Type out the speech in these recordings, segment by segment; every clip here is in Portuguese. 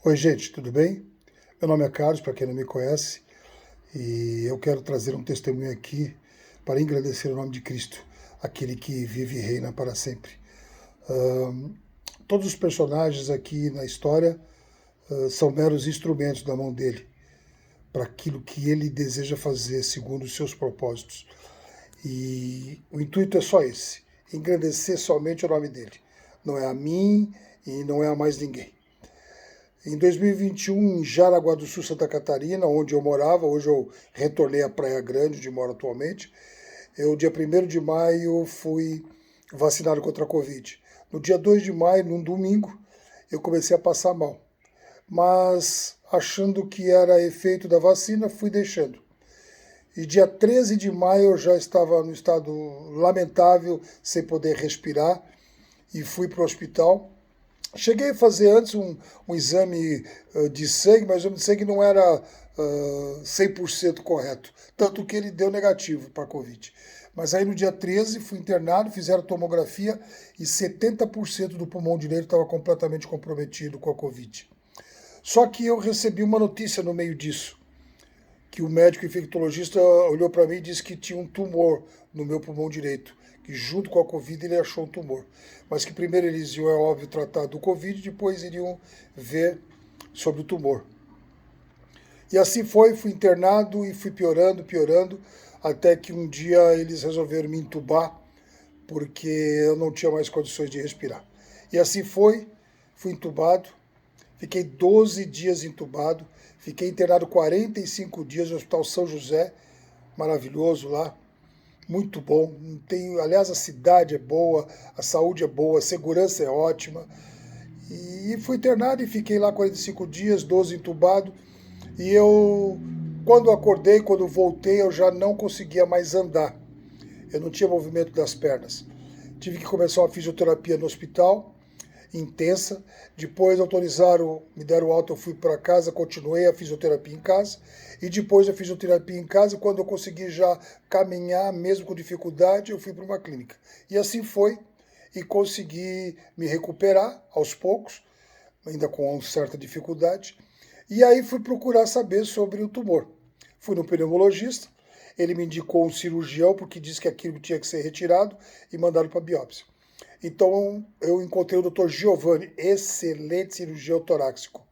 Oi, gente, tudo bem? Meu nome é Carlos, para quem não me conhece, e eu quero trazer um testemunho aqui para engrandecer o nome de Cristo, aquele que vive e reina para sempre. Todos os personagens aqui na história são meros instrumentos da mão dele, para aquilo que ele deseja fazer segundo os seus propósitos. E o intuito é só esse, engrandecer somente o nome dele. Não é a mim e não é a mais ninguém. Em 2021, em Jaraguá do Sul, Santa Catarina, onde eu morava, hoje eu retornei à Praia Grande, onde moro atualmente, dia 1º de maio, fui vacinado contra a Covid. No dia 2 de maio, num domingo, eu comecei a passar mal. Mas, achando que era efeito da vacina, fui deixando. E dia 13 de maio eu já estava no estado lamentável, sem poder respirar, e fui para o hospital. Cheguei a fazer antes um exame de sangue, mas o exame de sangue não era 100% correto, tanto que ele deu negativo para a Covid. Mas aí no dia 13 fui internado, fizeram tomografia e 70% do pulmão direito estava completamente comprometido com a Covid. Só que eu recebi uma notícia no meio disso, que o médico infectologista olhou para mim e disse que tinha um tumor no meu pulmão direito, que junto com a Covid ele achou um tumor. Mas que primeiro eles iam, é óbvio, tratar do Covid, depois iriam ver sobre o tumor. E assim foi, fui internado e fui piorando, até que um dia eles resolveram me entubar, porque eu não tinha mais condições de respirar. E assim foi, fui entubado, fiquei 12 dias entubado, fiquei internado 45 dias no Hospital São José, maravilhoso lá, muito bom. Aliás, a cidade é boa, a saúde é boa, a segurança é ótima. E fui internado e fiquei lá 45 dias, 12 entubado. E quando acordei, quando voltei, eu já não conseguia mais andar. Eu não tinha movimento das pernas. Tive que começar uma fisioterapia no hospital, intensa. Depois autorizaram, me deram alta, eu fui para casa, continuei a fisioterapia em casa. E depois da fisioterapia em casa, quando eu consegui já caminhar, mesmo com dificuldade, eu fui para uma clínica. E assim foi, e consegui me recuperar aos poucos, ainda com certa dificuldade. E aí fui procurar saber sobre o tumor. Fui no pneumologista, ele me indicou um cirurgião, porque disse que aquilo tinha que ser retirado e mandado para biópsia. Então eu encontrei o Dr. Giovanni, excelente cirurgião torácico.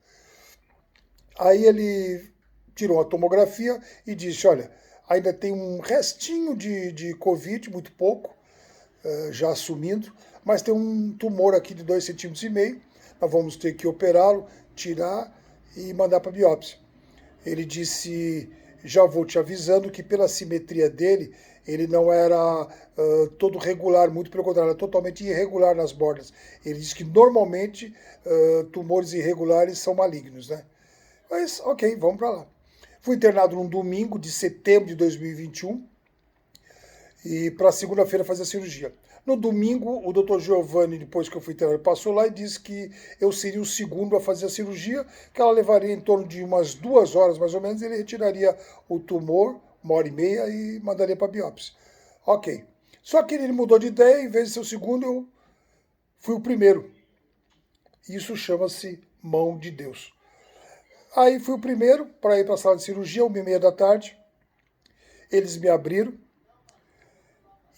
Aí ele tirou a tomografia e disse, olha, ainda tem um restinho de Covid, muito pouco, já assumindo, mas tem um tumor aqui de 2,5 cm, nós vamos ter que operá-lo, tirar e mandar para biópsia. Ele disse, já vou te avisando que pela simetria dele, ele não era todo regular, muito pelo contrário, era totalmente irregular nas bordas. Ele disse que normalmente tumores irregulares são malignos, né? Mas, ok, vamos para lá. Fui internado num domingo de setembro de 2021 e para segunda-feira fazer a cirurgia. No domingo, o Dr. Giovanni, depois que eu fui internado, passou lá e disse que eu seria o segundo a fazer a cirurgia, que ela levaria em torno de umas 2 horas, mais ou menos, ele retiraria o tumor, 1h30, e mandaria para biópsia. Ok. Só que ele mudou de ideia, em vez de ser o segundo, eu fui o primeiro. Isso chama-se mão de Deus. Aí fui o primeiro para ir para a sala de cirurgia, 1h30 da tarde. Eles me abriram.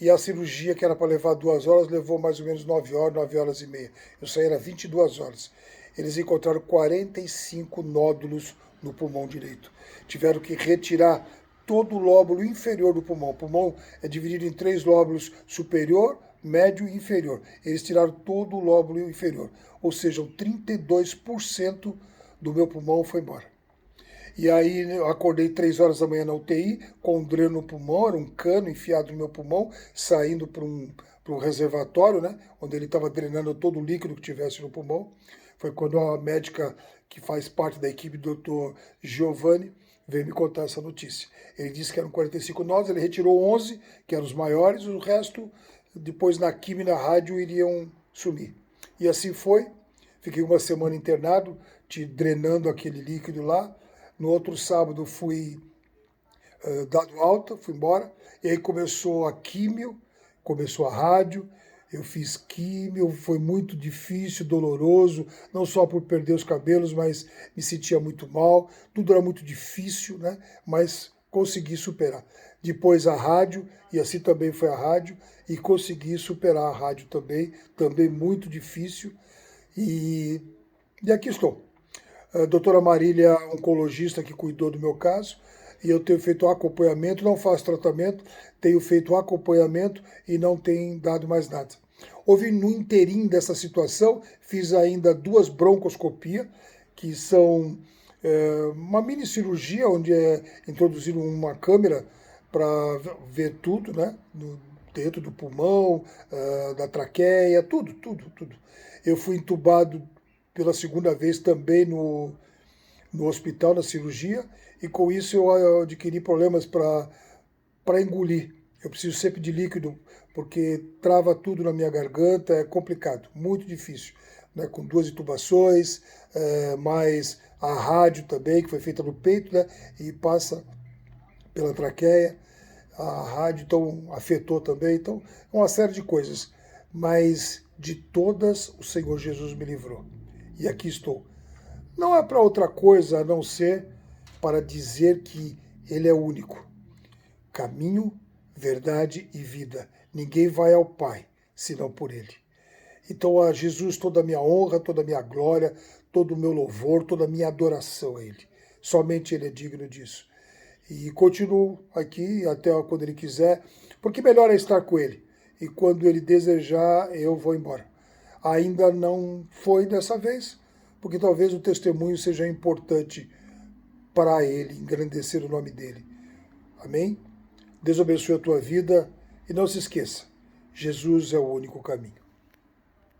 E a cirurgia, que era para levar 2 horas, levou mais ou menos 9 horas, 9 horas e meia. Eu saí, era 22 horas. Eles encontraram 45 nódulos no pulmão direito. Tiveram que retirar todo o lóbulo inferior do pulmão. O pulmão é dividido em 3 lóbulos, superior, médio e inferior. Eles tiraram todo o lóbulo inferior. Ou seja, 32% do meu pulmão foi embora. E aí eu acordei 3 horas da manhã na UTI, com um dreno no pulmão, era um cano enfiado no meu pulmão, saindo para um reservatório, né, onde ele estava drenando todo o líquido que tivesse no pulmão. Foi quando a médica que faz parte da equipe do Dr. Giovanni veio me contar essa notícia. Ele disse que eram 45 nódulos, ele retirou 11, que eram os maiores, o resto, depois na quimio e na rádio, iriam sumir. E assim foi, fiquei uma semana internado, drenando aquele líquido lá. No outro sábado fui dado alta, fui embora, e aí começou a químio, começou a rádio, Eu fiz químio, foi muito difícil, doloroso, não só por perder os cabelos, mas me sentia muito mal, tudo era muito difícil, né? Mas consegui superar. Depois a rádio, e assim também foi a rádio, e consegui superar a rádio também muito difícil, e, e aqui estou. A doutora Marília, oncologista que cuidou do meu caso, e eu tenho feito acompanhamento, não faço tratamento, tenho feito acompanhamento e não tem dado mais nada. Houve no inteirinho dessa situação, fiz ainda 2 broncoscopias, que são uma mini cirurgia, onde é introduzido uma câmera para ver tudo, né? Dentro do pulmão, da traqueia, tudo. Eu fui entubado pela segunda vez também no hospital, na cirurgia, e com isso eu adquiri problemas para engolir. Eu preciso sempre de líquido, porque trava tudo na minha garganta, é complicado, muito difícil. Né? Com 2 intubações, mais a rádio também, que foi feita no peito, né? E passa pela traqueia. A rádio então afetou também, então uma série de coisas. Mas de todas o Senhor Jesus me livrou. E aqui estou. Não é para outra coisa a não ser para dizer que Ele é único. Caminho, verdade e vida. Ninguém vai ao Pai senão por Ele. Então a Jesus toda a minha honra, toda a minha glória, todo o meu louvor, toda a minha adoração a Ele. Somente Ele é digno disso. E continuo aqui até quando Ele quiser, porque melhor é estar com Ele. E quando Ele desejar, eu vou embora. Ainda não foi dessa vez, porque talvez o testemunho seja importante para Ele, engrandecer o nome dEle. Amém? Deus abençoe a tua vida e não se esqueça, Jesus é o único caminho.